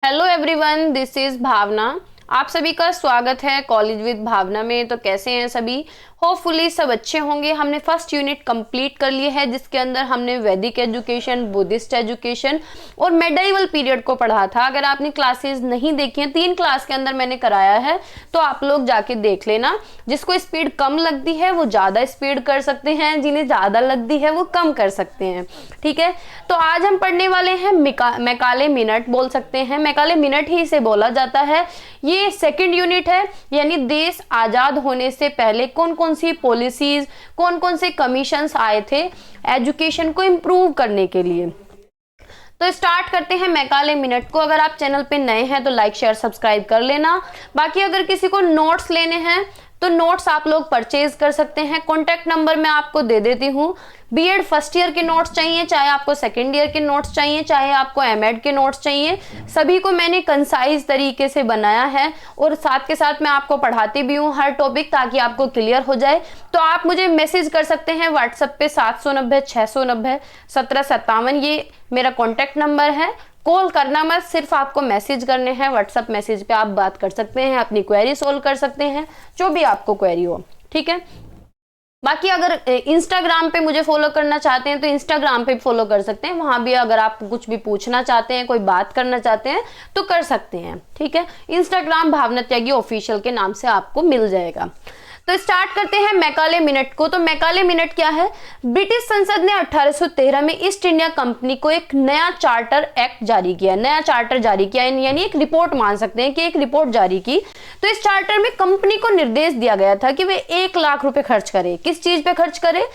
Hello everyone, this is भावना। आप सभी का स्वागत है कॉलेज विद भावना में। तो कैसे हैं सभी? होपफुली सब अच्छे होंगे। हमने फर्स्ट यूनिट कंप्लीट कर लिए है, जिसके अंदर हमने वैदिक एजुकेशन, बुद्धिस्ट एजुकेशन और मेडाइवल पीरियड को पढ़ा था। अगर आपने क्लासेस नहीं देखी हैं, 3 क्लास के अंदर मैंने कराया है, तो आप लोग जाके देख लेना। जिसको स्पीड कम लगती है वो ज़्यादा स्पीड कर सकते हैं, जिन्हें ज़्यादा लगती है वो कम कर सकते हैं। ठीक है, तो आज हम पढ़ने वाले हैं मैकाले मिनट, बोल सकते हैं मैकाले मिनट ही इसे बोला जाता है। ये सेकंड यूनिट है, यानी देश आजाद होने से पहले कौन कौन सी पॉलिसीज, कौन कौन से कमीशंस आए थे एजुकेशन को इम्प्रूव करने के लिए। तो स्टार्ट करते हैं मैकाले मिनट को। अगर आप चैनल पे नए हैं तो लाइक शेयर सब्सक्राइब कर लेना। बाकी अगर किसी को नोट्स लेने हैं तो नोट्स आप लोग परचेज कर सकते हैं। कॉन्टैक्ट नंबर मैं आपको दे देती हूँ। बीएड फर्स्ट ईयर के नोट्स चाहिए, चाहे आपको सेकेंड ईयर के नोट्स चाहिए, चाहे आपको एमएड के नोट्स चाहिए, सभी को मैंने कंसाइज तरीके से बनाया है और साथ के साथ मैं आपको पढ़ाती भी हूँ हर टॉपिक, ताकि आपको क्लियर हो जाए। तो आप मुझे मैसेज कर सकते हैं व्हाट्सएप पे 790 690 1757, ये मेरा कॉन्टैक्ट नंबर है। कॉल करना मत, सिर्फ आपको मैसेज करने हैं। व्हाट्सएप मैसेज पे आप बात कर सकते हैं, अपनी क्वेरी सोल्व कर सकते हैं, जो भी आपको क्वेरी हो। ठीक है, बाकी अगर इंस्टाग्राम पे मुझे फॉलो करना चाहते हैं तो इंस्टाग्राम पे फॉलो कर सकते हैं। वहां भी अगर आप कुछ भी पूछना चाहते हैं, कोई बात करना चाहते हैं तो कर सकते हैं। ठीक है, इंस्टाग्राम भावना त्यागी ऑफिशियल के नाम से आपको मिल जाएगा। तो स्टार्ट करते हैं मैकाले मिनट को। तो मैकाले मिनट क्या है? ब्रिटिश संसद ने 1813 में ईस्ट इंडिया कंपनी को एक नया चार्टर एक्ट जारी किया, नया चार्टर जारी किया, यानी एक रिपोर्ट मान सकते हैं कि एक रिपोर्ट जारी की। तो इस चार्टर में कंपनी को निर्देश दिया गया था कि वे 1 लाख रुपए खर्च करे। किस चीज पे खर्च करे?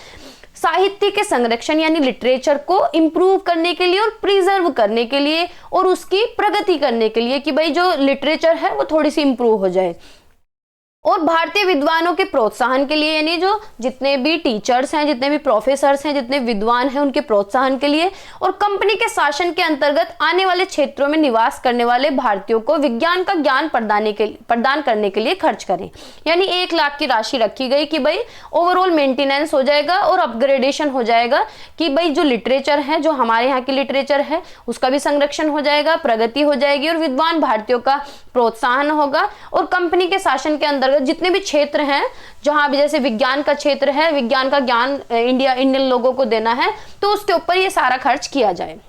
साहित्य के संरक्षण यानी लिटरेचर को इंप्रूव करने के लिए और प्रिजर्व करने के लिए और उसकी प्रगति करने के लिए, कि भाई जो लिटरेचर है वो थोड़ी सी इंप्रूव हो जाए। और भारतीय विद्वानों के प्रोत्साहन के लिए, यानी जो जितने भी टीचर्स हैं, जितने भी प्रोफेसर्स हैं, जितने विद्वान हैं, उनके प्रोत्साहन के लिए। और कंपनी के शासन के अंतर्गत आने वाले क्षेत्रों में निवास करने वाले भारतीयों को विज्ञान का ज्ञान प्रदान करने के लिए खर्च करें। यानी 1 लाख की राशि रखी गई कि भाई ओवरऑल मेंटेनेंस हो जाएगा और अपग्रेडेशन हो जाएगा, कि भाई जो लिटरेचर है, जो हमारे यहाँ की लिटरेचर है, उसका भी संरक्षण हो जाएगा, प्रगति हो जाएगी और विद्वान भारतीयों का प्रोत्साहन होगा। और कंपनी के शासन के अंतर्गत जितने भी क्षेत्र हैं, जहां भी जैसे विज्ञान का क्षेत्र है, विज्ञान का ज्ञान इंडियन लोगों को देना है, तो उसके ऊपर ये सारा खर्च किया जाए।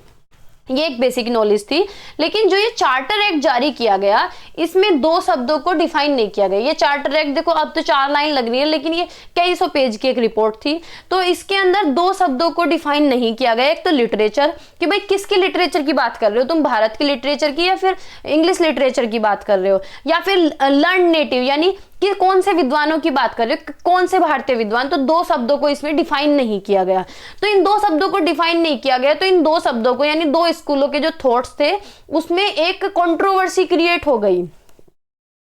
ये एक बेसिक नॉलेज थी। लेकिन जो ये चार्टर एक्ट जारी किया गया, इसमें 2 शब्दों को डिफाइन नहीं किया गया। ये चार्टर एक्ट देखो, अब तो 4 लाइन लग रही है, लेकिन ये कई सौ पेज की एक रिपोर्ट थी। तो इसके अंदर 2 शब्दों को डिफाइन नहीं किया गया। एक तो लिटरेचर, कि भाई किसकी लिटरेचर की बात कर रहे हो तुम, भारत की लिटरेचर की या फिर इंग्लिश लिटरेचर की बात कर रहे हो, या फिर लर्न नेटिव, यानी कि कौन से विद्वानों की बात कर रहे हो, कौन से भारतीय विद्वान। तो 2 शब्दों को इसमें डिफाइन नहीं किया गया। तो इन 2 शब्दों को डिफाइन नहीं किया गया, तो इन 2 शब्दों को, यानी 2 स्कूलों के जो थॉट्स थे, उसमें एक कंट्रोवर्सी क्रिएट हो गई।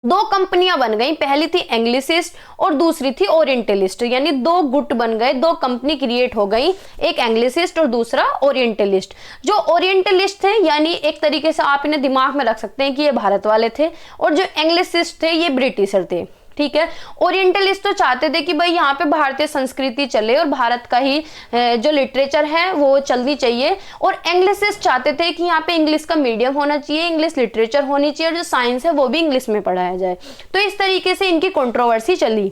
2 कंपनियां बन गई, पहली थी एंग्लिसिस्ट और दूसरी थी ओरिएंटलिस्ट, यानी 2 गुट बन गए, 2 कंपनी क्रिएट हो गई, एक एंग्लिसिस्ट और दूसरा ओरिएंटलिस्ट। जो ओरिएंटलिस्ट थे, यानी एक तरीके से आप इन्हें दिमाग में रख सकते हैं कि ये भारत वाले थे, और जो एंग्लिसिस्ट थे ये ब्रिटिशर थे। ठीक है, ओरिएंटलिस्ट तो चाहते थे कि भाई यहाँ पे भारतीय संस्कृति चले और भारत का ही जो लिटरेचर है वो चलनी चाहिए। और एंग्लिसिस्ट चाहते थे कि यहाँ पे इंग्लिश का मीडियम होना चाहिए, इंग्लिश लिटरेचर होनी चाहिए, और जो साइंस है वो भी इंग्लिश में पढ़ाया जाए। तो इस तरीके से इनकी कंट्रोवर्सी चली।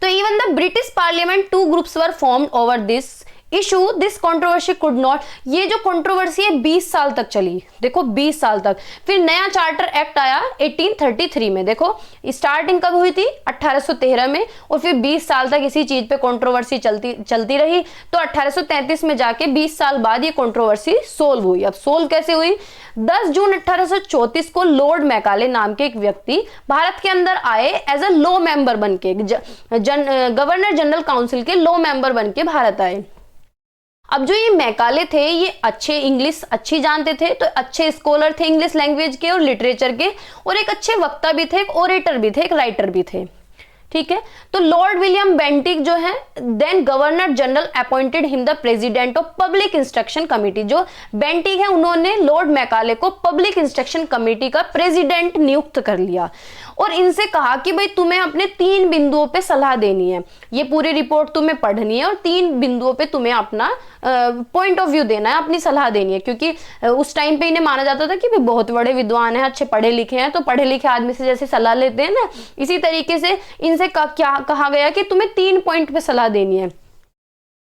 तो even the British parliament 2 groups were formed over this issue, this controversy could not. ये जो कंट्रोवर्सी है 20 साल तक चली, देखो 20 साल तक। फिर नया चार्टर एक्ट आया 1833 में। देखो स्टार्टिंग कब हुई थी? 1813 में, और फिर 20 साल तक इसी चीज पे कंट्रोवर्सी चलती रही। तो 1833 में जाके 20 साल बाद ये कंट्रोवर्सी सोल्व हुई। अब सोल्व कैसे हुई? 10 जून 1834 को लॉर्ड मैकाले नाम के एक व्यक्ति भारत के अंदर आए एज अ लॉ मेंबर बनके, गवर्नर जनरल काउंसिल के लॉ मेंबर बनके भारत आए। अब जो ये मैकाले थे, ये अच्छे इंग्लिश अच्छी जानते थे, तो अच्छे स्कॉलर थे इंग्लिश लैंग्वेज के और लिटरेचर के, और एक अच्छे वक्ता भी थे, एक ओरेटर भी थे, एक राइटर भी थे। ठीक है, तो लॉर्ड विलियम बेंटिक जो है, then governor general appointed him the president of public instruction committee. जो बेंटिक है, उन्होंने लॉर्ड मैकाले को पब्लिक इंस्ट्रक्शन कमेटी का प्रेसिडेंट नियुक्त कर लिया। और इनसे कहा कि भाई तुम्हें अपने 3 बिंदुओं पे सलाह देनी है, ये पूरी रिपोर्ट तुम्हें पढ़नी है और 3 बिंदुओं पे तुम्हें अपना पॉइंट ऑफ व्यू देना है, अपनी सलाह देनी है। क्योंकि उस टाइम पे इन्हें माना जाता था कि भाई बहुत बड़े विद्वान हैं, अच्छे पढ़े लिखे हैं, तो पढ़े लिखे आदमी से जैसे सलाह लेते हैं ना, इसी तरीके से इनसे क्या कहा गया कि तुम्हें 3 पॉइंट पे सलाह देनी है।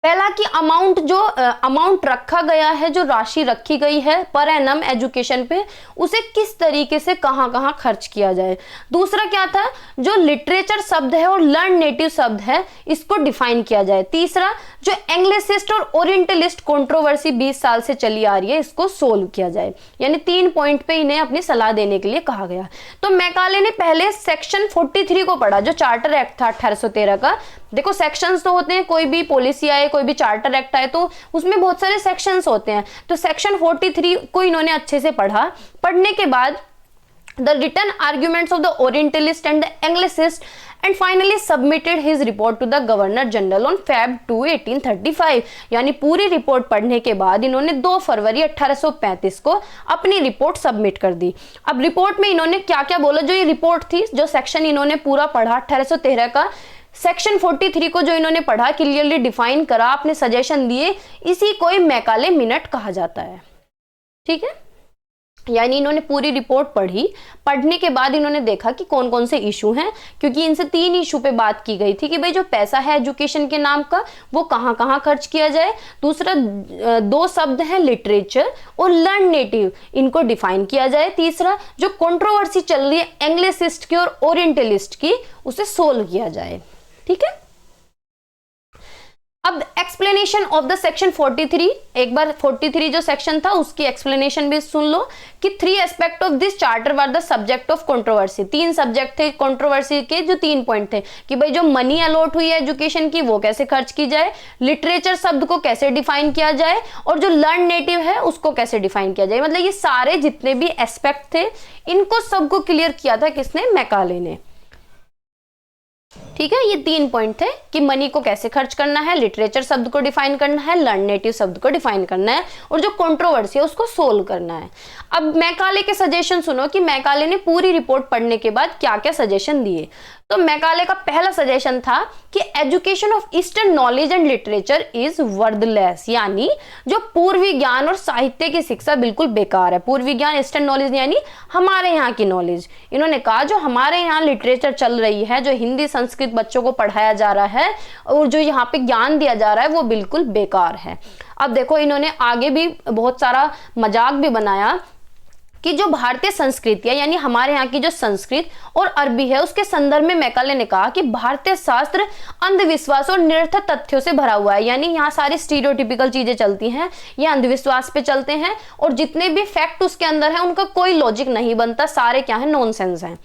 पहला कि अमाउंट रखा गया है, जो राशि रखी गई है पर एनम एजुकेशन पे, उसे किस तरीके से कहां कहां खर्च किया जाए। दूसरा क्या था, जो लिटरेचर शब्द है और लर्न नेटिव शब्द है इसको डिफाइन किया जाए। तीसरा, जो एंग्लिसिस्ट और ओरिएंटलिस्ट कंट्रोवर्सी 20 साल से चली आ रही है इसको सोल्व किया जाए। यानी 3 पॉइंट पे इन्हें अपनी सलाह देने के लिए कहा गया। तो मैकाले ने पहले सेक्शन 43 को पढ़ा, जो चार्टर एक्ट था 1813 का। देखो सेक्शंस तो होते हैं, कोई भी पॉलिसी आए, कोई भी चार्टर एक्ट आए तो उसमें बहुत सारे सेक्शंस होते हैं। तो सेक्शन 43 को इन्होंने अच्छे से पढ़ा। पढ़ने के बाद the written arguments of the orientalist and the anglicist and finally submitted his report to the governor general on Feb 2, 1835। यानी पूरी रिपोर्ट पढ़ने के बाद इन्होंने 2 फरवरी 1835 को अपनी रिपोर्ट सबमिट कर दी। अब रिपोर्ट में इन्होंने क्या क्या बोला, जो ये रिपोर्ट थी, जो सेक्शन इन्होंने पूरा पढ़ा 1813 का, सेक्शन 43 को जो इन्होंने पढ़ा, क्लियरली डिफाइन करा, अपने सजेशन दिए, इसी को मैकाले मिनट कहा जाता है। ठीक है, यानी इन्होंने पूरी रिपोर्ट पढ़ी, पढ़ने के बाद इन्होंने देखा कि कौन कौन से इशू हैं, क्योंकि इनसे 3 इशू पे बात की गई थी कि भाई जो पैसा है एजुकेशन के नाम का वो कहाँ कहाँ खर्च किया जाए। दूसरा 2 शब्द हैं लिटरेचर और लर्न नेटिव, इनको डिफाइन किया जाए। तीसरा, जो कंट्रोवर्सी चल रही है एंग्लिसिस्ट की और ओरिएंटलिस्ट की, उसे सोल्व किया जाए। ठीक है, अब एक्सप्लेनेशन ऑफ द सेक्शन 43, एक बार 43 जो सेक्शन था उसकी एक्सप्लेनेशन भी सुन लो कि 3 aspect of this charter were the subject of controversy. 3 subject थे कंट्रोवर्सी के, जो 3 पॉइंट थे कि भाई जो मनी अलॉट हुई है एजुकेशन की वो कैसे खर्च की जाए, लिटरेचर शब्द को कैसे डिफाइन किया जाए, और जो लर्न नेटिव है उसको कैसे डिफाइन किया जाए। मतलब ये सारे जितने भी एस्पेक्ट थे इनको सबको क्लियर किया था किसने, मैकाले ने। ठीक है, ये 3 पॉइंट थे कि मनी को कैसे खर्च करना है, लिटरेचर शब्द को डिफाइन करना है, लर्न नेटिव शब्द को डिफाइन करना है, और जो कंट्रोवर्सी है उसको सोल्व करना है। अब मैकाले के सजेशन सुनो कि मैकाले ने पूरी रिपोर्ट पढ़ने के बाद क्या क्या सजेशन दिए। तो मैकाले का पहला सजेशन था कि education of eastern knowledge and literature is worthless, यानी जो पूर्वी ज्ञान और साहित्य की शिक्षा बिल्कुल बेकार है। पूर्वी ज्ञान, ईस्टर्न नॉलेज यानी हमारे यहाँ की नॉलेज। इन्होंने कहा जो हमारे यहाँ लिटरेचर चल रही है, जो हिंदी संस्कृत बच्चों को पढ़ाया जा रहा है और जो यहाँ पे ज्ञान दिया जा रहा है वो बिल्कुल बेकार है। अब देखो इन्होंने आगे भी बहुत सारा मजाक भी बनाया कि जो भारतीय संस्कृति है, यानी हमारे यहाँ की जो संस्कृत और अरबी है, उसके संदर्भ में मैकाले ने कहा कि भारतीय शास्त्र अंधविश्वास और निरर्थक तथ्यों से भरा हुआ है। यानी यहाँ सारी स्टीरियोटिपिकल चीजें चलती हैं, ये अंधविश्वास पे चलते हैं, और जितने भी फैक्ट उसके अंदर है उनका कोई लॉजिक नहीं बनता, सारे क्या है, नॉनसेंस हैं।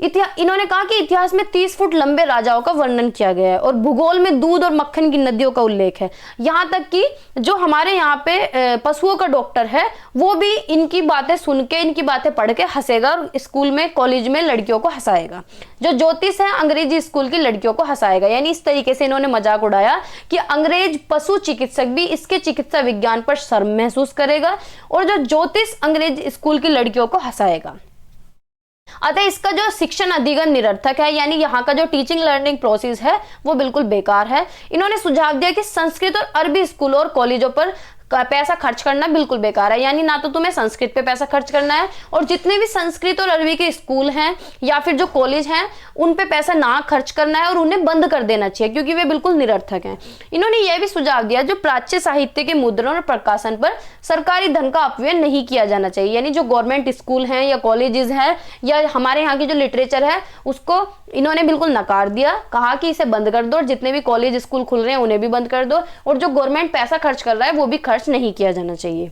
इन्होंने कहा कि इतिहास में 30 फुट लंबे राजाओं का वर्णन किया गया है और भूगोल में दूध और मक्खन की नदियों का उल्लेख है। यहाँ तक कि जो हमारे यहाँ पे पशुओं का डॉक्टर है वो भी इनकी बातें सुन के, इनकी बातें पढ़ के हंसेगा और स्कूल में, कॉलेज में लड़कियों को हंसाएगा। जो ज्योतिष है अंग्रेजी स्कूल की लड़कियों को हंसाएगा। यानी इस तरीके से इन्होंने मजाक उड़ाया कि अंग्रेज पशु चिकित्सक भी इसके चिकित्सा विज्ञान पर शर्म महसूस करेगा और जो ज्योतिष अंग्रेज स्कूल की लड़कियों को हंसाएगा। अतः इसका जो शिक्षण अधिगम निरर्थक है, यानी यहाँ का जो टीचिंग लर्निंग प्रोसेस है वो बिल्कुल बेकार है। इन्होंने सुझाव दिया कि संस्कृत और अरबी स्कूलों और कॉलेजों पर पैसा खर्च करना बिल्कुल बेकार है। यानी ना तो तुम्हें संस्कृत पे पैसा खर्च करना है, और जितने भी संस्कृत और अरबी के स्कूल हैं या फिर जो कॉलेज हैं उन पे पैसा ना खर्च करना है और उन्हें बंद कर देना चाहिए, क्योंकि वे बिल्कुल निरर्थक हैं। इन्होंने यह भी सुझाव दिया जो प्राच्य साहित्य के मुद्रण और प्रकाशन पर सरकारी धन का अपव्यय नहीं किया जाना चाहिए। यानी जो गवर्नमेंट स्कूल हैं या कॉलेजेस हैं या हमारे यहाँ की जो लिटरेचर है उसको इन्होंने बिल्कुल नकार दिया, कहा कि इसे बंद कर दो, और जितने भी कॉलेज स्कूल खुल रहे हैं उन्हें भी बंद कर दो, और जो गवर्नमेंट पैसा खर्च कर रहा है वो भी खर्च नहीं किया जाना चाहिए।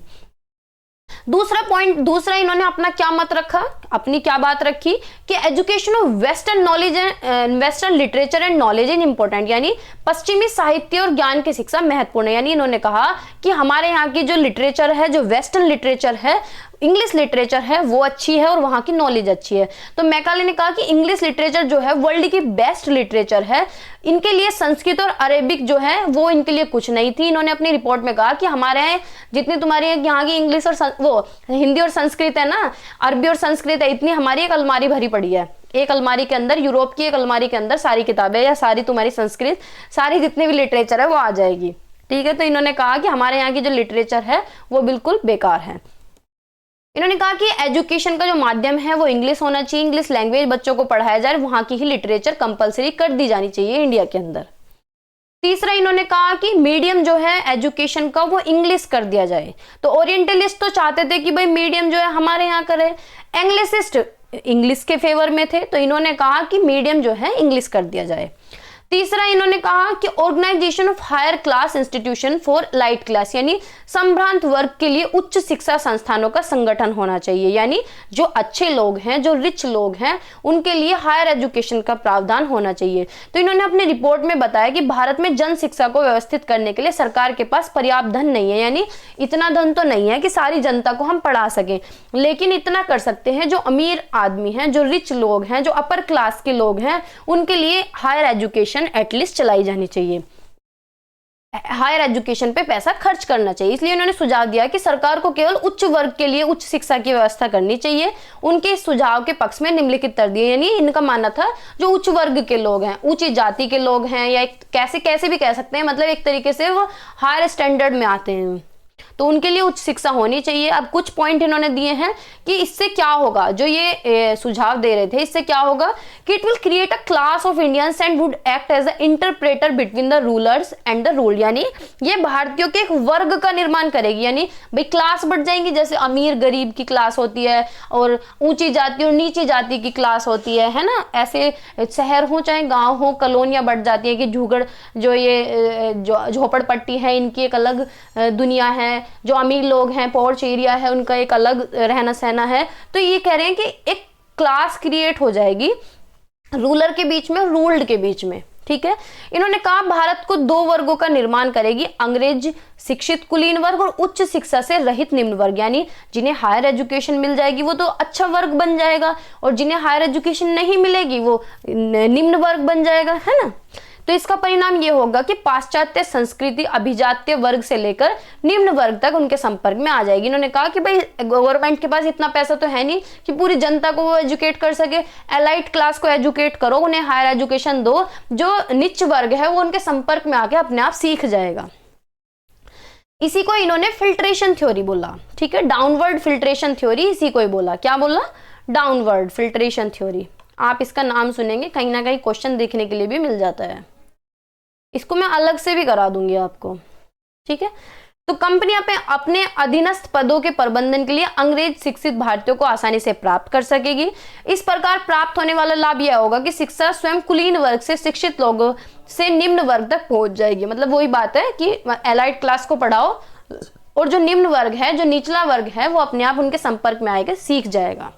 दूसरा इन्होंने अपना क्या मत रखा, अपनी क्या बात रखी कि education of western knowledge and western literature and knowledge is important, यानी पश्चिमी साहित्य और ज्ञान की शिक्षा महत्वपूर्ण है। यानी इन्होंने कहा कि हमारे यहाँ की जो लिटरेचर है, जो वेस्टर्न लिटरेचर है, इंग्लिश लिटरेचर है, वो अच्छी है और वहां की नॉलेज अच्छी है। तो मैकाले ने कहा कि इंग्लिश लिटरेचर जो है वर्ल्ड की बेस्ट लिटरेचर है, इनके लिए संस्कृत और अरेबिक जो है वो इनके लिए कुछ नहीं थी। इन्होंने अपनी रिपोर्ट में कहा कि हमारे यहाँ जितनी तुम्हारे यहाँ की इंग्लिश और वो हिंदी और संस्कृत है ना, अरबी और संस्कृत सीमित है, इतनी हमारी एक अलमारी भरी पड़ी है, एक अलमारी के अंदर, यूरोप की एक अलमारी के अंदर सारी किताबें या सारी तुम्हारी संस्कृत, सारी जितने भी लिटरेचर है वो आ जाएगी, ठीक है। तो इन्होंने कहा कि हमारे यहाँ की जो लिटरेचर है वो बिल्कुल बेकार है। इन्होंने कहा कि एजुकेशन का जो माध्यम है वो इंग्लिश होना चाहिए, इंग्लिश लैंग्वेज बच्चों को पढ़ाया जाए, वहां की ही लिटरेचर कंपलसरी कर दी जानी चाहिए इंडिया के अंदर। तीसरा इन्होंने कहा कि मीडियम जो है एजुकेशन का वो इंग्लिश कर दिया जाए। तो ओरिएंटलिस्ट तो चाहते थे कि भाई मीडियम जो है हमारे यहाँ करे, एंग्लिसिस्ट इंग्लिश के फेवर में थे, तो इन्होंने कहा कि मीडियम जो है इंग्लिश कर दिया जाए। तीसरा इन्होंने कहा कि organization of higher class institution for light class, यानी संभ्रांत वर्ग के लिए उच्च शिक्षा संस्थानों का संगठन होना चाहिए, यानी जो अच्छे लोग हैं, जो रिच लोग हैं, उनके लिए हायर एजुकेशन का प्रावधान होना चाहिए। तो इन्होंने अपनी रिपोर्ट में बताया कि भारत में जन शिक्षा को व्यवस्थित करने के लिए सरकार के पास पर्याप्त धन नहीं है, यानी इतना धन तो नहीं है कि सारी जनता को हम पढ़ा सकें, लेकिन इतना कर सकते हैं, जो अमीर आदमी हैं, जो रिच लोग हैं, जो अपर क्लास के लोग हैं, उनके लिए हायर एजुकेशन एटलीस्ट चलाई जानी चाहिए, हायर एजुकेशन पे पैसा खर्च करना चाहिए। इसलिए उन्होंने सुझाव दिया कि सरकार को केवल उच्च वर्ग के लिए उच्च शिक्षा की व्यवस्था करनी चाहिए। उनके इस सुझाव के पक्ष में निम्नलिखित तरदीद, यानी इनका मानना था जो उच्च वर्ग के लोग हैं, ऊंची जाति के लोग हैं, या कैसे भी कह सकते हैं, मतलब एक तरीके से वो हायर स्टैंडर्ड में आते हैं, तो उनके लिए उच्च शिक्षा होनी चाहिए। अब कुछ पॉइंट इन्होंने दिए हैं कि इससे क्या होगा, जो ये सुझाव दे रहे थे, इससे क्या होगा कि it will create a class of Indians and would act as a interpreter between the rulers and the ruled, यानी ये भारतीयों के एक वर्ग का निर्माण करेगी, यानी भाई क्लास बढ़ जाएंगी, जैसे अमीर गरीब की क्लास होती है और ऊंची जाति और नीची जाति की क्लास होती है ना, ऐसे शहर हो चाहे गांव हो, कॉलोनियां बढ़ जाती है कि झूगड़ जो ये झोपड़पट्टी है इनकी एक अलग दुनिया है, जो अमीर लोग हैं, पॉर्च एरिया है, उनका एक अलग रहना सहना है। तो ये कह रहे हैं कि एक क्लास क्रिएट हो जाएगी रूलर के बीच में, रूल्ड के बीच में, ठीक है। इन्होंने कहा भारत को दो वर्गों का निर्माण करेगी, अंग्रेज शिक्षित कुलीन वर्ग और उच्च शिक्षा से रहित निम्न वर्ग, यानी जिन्हें हायर एजुकेशन मिल जाएगी वो तो अच्छा वर्ग बन जाएगा, और जिन्हें हायर एजुकेशन नहीं मिलेगी वो निम्न वर्ग बन जाएगा, है ना। तो इसका परिणाम ये होगा कि पाश्चात्य संस्कृति अभिजात्य वर्ग से लेकर निम्न वर्ग तक उनके संपर्क में आ जाएगी। इन्होंने कहा कि भाई गवर्नमेंट के पास इतना पैसा तो है नहीं कि पूरी जनता को वो एजुकेट कर सके, एलाइट क्लास को एजुकेट करो, उन्हें हायर एजुकेशन दो, जो निच वर्ग है वो उनके संपर्क में आके अपने आप सीख जाएगा। इसी को इन्होंने फिल्ट्रेशन थ्योरी बोला, ठीक है, डाउनवर्ड फिल्ट्रेशन थ्योरी, इसी को ही बोला। क्या बोला? Downward filtration theory. आप इसका नाम सुनेंगे, कहीं ना कहीं क्वेश्चन देखने के लिए भी मिल जाता है, इसको मैं अलग से भी करा दूंगी आपको, ठीक है। तो कंपनियां अपने अधीनस्थ पदों के प्रबंधन के लिए अंग्रेज शिक्षित भारतीयों को आसानी से प्राप्त कर सकेगी। इस प्रकार प्राप्त होने वाला लाभ यह होगा कि शिक्षा स्वयं कुलीन वर्ग से शिक्षित लोगों से निम्न वर्ग तक पहुंच जाएगी। मतलब वही बात है कि एलाइट क्लास को पढ़ाओ और जो निम्न वर्ग है, जो निचला वर्ग है, वो अपने आप उनके संपर्क में आएगा, सीख जाएगा।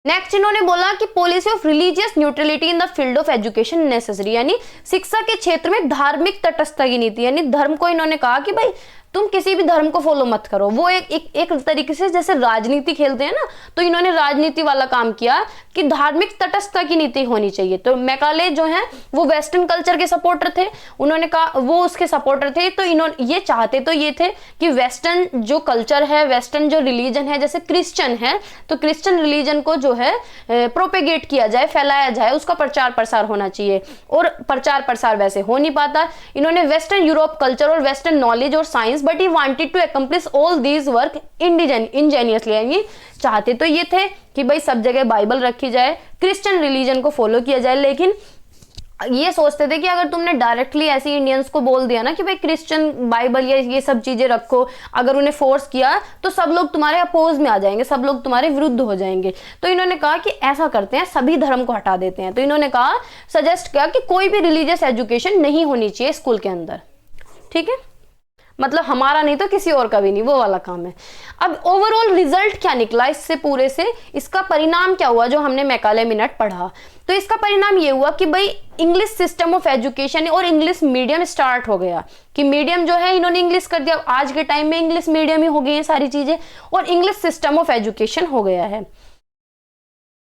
नेक्स्ट इन्होंने बोला कि policy of religious neutrality in the field of education necessary, यानी शिक्षा के क्षेत्र में धार्मिक तटस्थता की नीति, यानी धर्म को इन्होंने कहा कि भाई तुम किसी भी धर्म को फॉलो मत करो। वो एक तरीके से जैसे राजनीति खेलते हैं ना, तो इन्होंने राजनीति वाला काम किया कि धार्मिक तटस्थता की नीति होनी चाहिए। तो मैकाले जो है वो वेस्टर्न कल्चर के सपोर्टर थे, उन्होंने कहा वो उसके सपोर्टर थे, तो इन्होंने ये चाहते तो ये थे कि वेस्टर्न जो कल्चर है, वेस्टर्न जो रिलीजन है, जैसे क्रिश्चियन है तो क्रिश्चियन रिलीजन को जो है प्रोपेगेट किया जाए, फैलाया जाए, उसका प्रचार प्रसार होना चाहिए, और प्रचार प्रसार वैसे हो नहीं पाता। इन्होंने वेस्टर्न यूरोप कल्चर और वेस्टर्न नॉलेज और science, but he wanted to accomplish all these work ingeniously, यानी चाहते तो ये थे कि भाई सब जगह बाइबल रखी जाए, क्रिश्चियन रिलीजन को फॉलो किया जाए, लेकिन ये सोचते थे कि अगर तुमने डायरेक्टली ऐसे इंडियंस को बोल दिया ना कि भाई क्रिश्चियन बाइबल या ये सब चीजें रखो, अगर उन्हें फोर्स किया तो सब लोग तुम्हारे अपोज में आ जाएंगे, सब लोग तुम्हारे विरुद्ध हो जाएंगे। तो इन्होंने कहा कि ऐसा करते हैं, सभी धर्म को हटा देते हैं। तो इन्होंने कहा, सजेस्ट किया कि कोई भी रिलीजियस एजुकेशन नहीं होनी चाहिए स्कूल के अंदर, ठीक है, मतलब हमारा नहीं तो किसी और का भी नहीं, वो वाला काम है। अब ओवरऑल रिजल्ट क्या निकला इससे पूरे से, इसका परिणाम क्या हुआ जो हमने मैकाले मिनट पढ़ा? तो इसका परिणाम ये हुआ कि भाई इंग्लिश सिस्टम ऑफ एजुकेशन और इंग्लिश मीडियम स्टार्ट हो गया, कि मीडियम जो है इन्होंने इंग्लिश कर दिया। आज के टाइम में इंग्लिश मीडियम ही हो गई है सारी चीजें, और इंग्लिश सिस्टम ऑफ एजुकेशन हो गया है।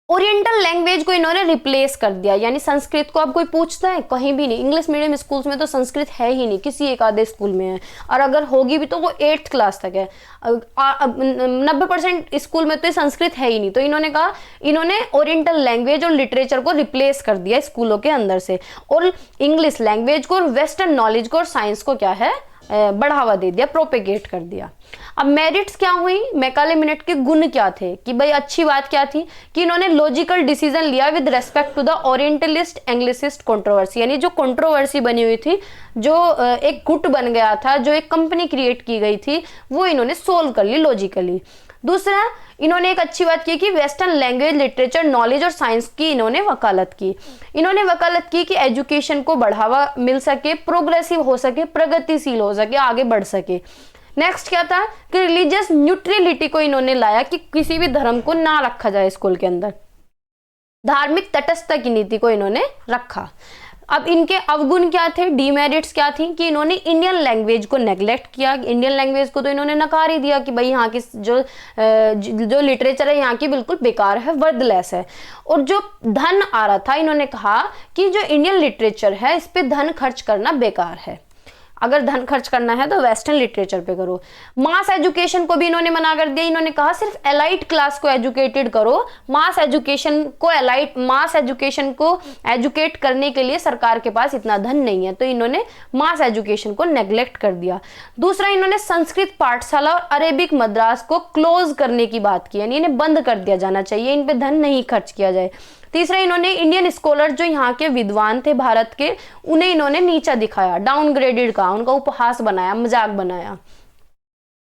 ओरिएंटल लैंग्वेज को इन्होंने रिप्लेस कर दिया, यानी संस्कृत को अब कोई पूछता है? कहीं भी नहीं। इंग्लिश मीडियम स्कूल्स में तो संस्कृत है ही नहीं, किसी एक आधे स्कूल में है, और अगर होगी भी तो वो 8th क्लास तक है। 90% स्कूल में तो संस्कृत है ही नहीं। तो इन्होंने कहा, इन्होंने ओरिएंटल लैंग्वेज और लिटरेचर को रिप्लेस कर दिया स्कूलों के अंदर से, और इंग्लिश लैंग्वेज को और वेस्टर्न नॉलेज को और साइंस को क्या है, बढ़ावा दे दिया, प्रोपेगेट कर दिया। अब मेरिट्स क्या हुई, मैकाले मिनेट के गुण क्या थे, कि भाई अच्छी बात क्या थी कि इन्होंने लॉजिकल डिसीजन लिया with respect to the orientalist anglicist controversy, यानी जो कंट्रोवर्सी बनी हुई थी, जो एक गुट बन गया था, जो एक कंपनी क्रिएट की गई थी, वो इन्होंने सोल्व कर ली लॉजिकली। दूसरा, इन्होंने एक अच्छी बात की कि वेस्टर्न लैंग्वेज, लिटरेचर, नॉलेज और साइंस की इन्होंने वकालत की। इन्होंने वकालत की कि एजुकेशन को बढ़ावा मिल सके, प्रोग्रेसिव हो सके, प्रगतिशील हो सके, आगे बढ़ सके। नेक्स्ट क्या था कि रिलीजियस न्यूट्रलिटी को इन्होंने लाया, कि किसी भी धर्म को ना रखा जाए स्कूल के अंदर। धार्मिक तटस्थता की नीति को इन्होंने रखा। अब इनके अवगुण क्या थे, डीमेरिट्स क्या थी, कि इन्होंने इंडियन लैंग्वेज को नेग्लेक्ट किया। इंडियन लैंग्वेज को तो इन्होंने नकार ही दिया कि भाई यहाँ की जो लिटरेचर है यहाँ की बिल्कुल बेकार है, वर्दलेस है। और जो धन आ रहा था, इन्होंने कहा कि जो इंडियन लिटरेचर है इस पे धन खर्च करना बेकार है, अगर धन खर्च करना है तो वेस्टर्न लिटरेचर पे करो। मास एजुकेशन को भी इन्होंने मना कर दिया। इन्होंने कहा सिर्फ एलाइट क्लास को एजुकेटेड करो, मास एजुकेशन को एजुकेट करने के लिए सरकार के पास इतना धन नहीं है, तो इन्होंने मास एजुकेशन को नेग्लेक्ट कर दिया। दूसरा, इन्होंने संस्कृत पाठशाला और अरेबिक मद्रास को क्लोज करने की बात की, यानी इन्हें बंद कर दिया जाना चाहिए, इन पे धन नहीं खर्च किया जाए। तीसरा, इन्होंने इंडियन स्कॉलर जो यहाँ के विद्वान थे भारत के, उन्हें इन्होंने नीचा दिखाया, डाउनग्रेडेड कहा, उनका उपहास बनाया, मजाक बनाया।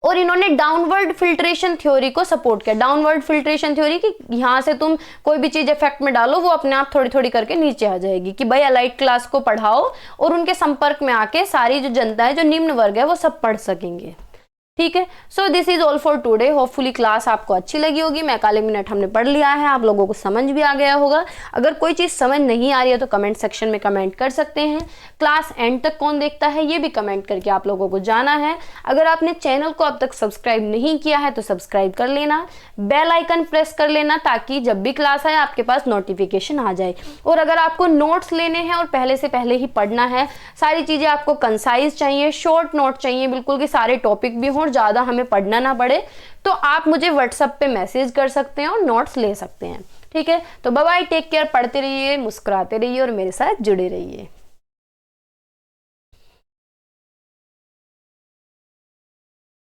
और इन्होंने डाउनवर्ड फिल्ट्रेशन थ्योरी को सपोर्ट किया। डाउनवर्ड फिल्ट्रेशन थ्योरी कि यहाँ से तुम कोई भी चीज इफेक्ट में डालो, वो अपने आप थोड़ी थोड़ी करके नीचे आ जाएगी, कि भाई एलाइट क्लास को पढ़ाओ और उनके संपर्क में आके सारी जो जनता है, जो निम्न वर्ग है, वो सब पढ़ सकेंगे। ठीक है, so this is all for today. Hopefully class आपको अच्छी लगी होगी। मैकाले मिनेट हमने पढ़ लिया है, आप लोगों को समझ भी आ गया होगा। अगर कोई चीज़ समझ नहीं आ रही है तो कमेंट सेक्शन में कमेंट कर सकते हैं। क्लास एंड तक कौन देखता है ये भी कमेंट करके आप लोगों को जाना है। अगर आपने चैनल को अब तक सब्सक्राइब नहीं किया है तो सब्सक्राइब कर लेना, बेल आइकन प्रेस कर लेना, ताकि जब भी क्लास आए आपके पास नोटिफिकेशन आ जाए। और अगर आपको नोट्स लेने हैं और पहले से पहले ही पढ़ना है, सारी चीज़ें आपको कंसाइज चाहिए, शॉर्ट नोट चाहिए बिल्कुल, कि सारे टॉपिक भी हों, ज़्यादा हमें पढ़ना ना पड़े, तो आप मुझे व्हाट्सएप पे मैसेज कर सकते हैं और नोट्स ले सकते हैं। ठीक है, तो बाय बाय, टेक केयर, पढ़ते रहिए, मुस्कुराते रहिए और मेरे साथ जुड़े रहिए।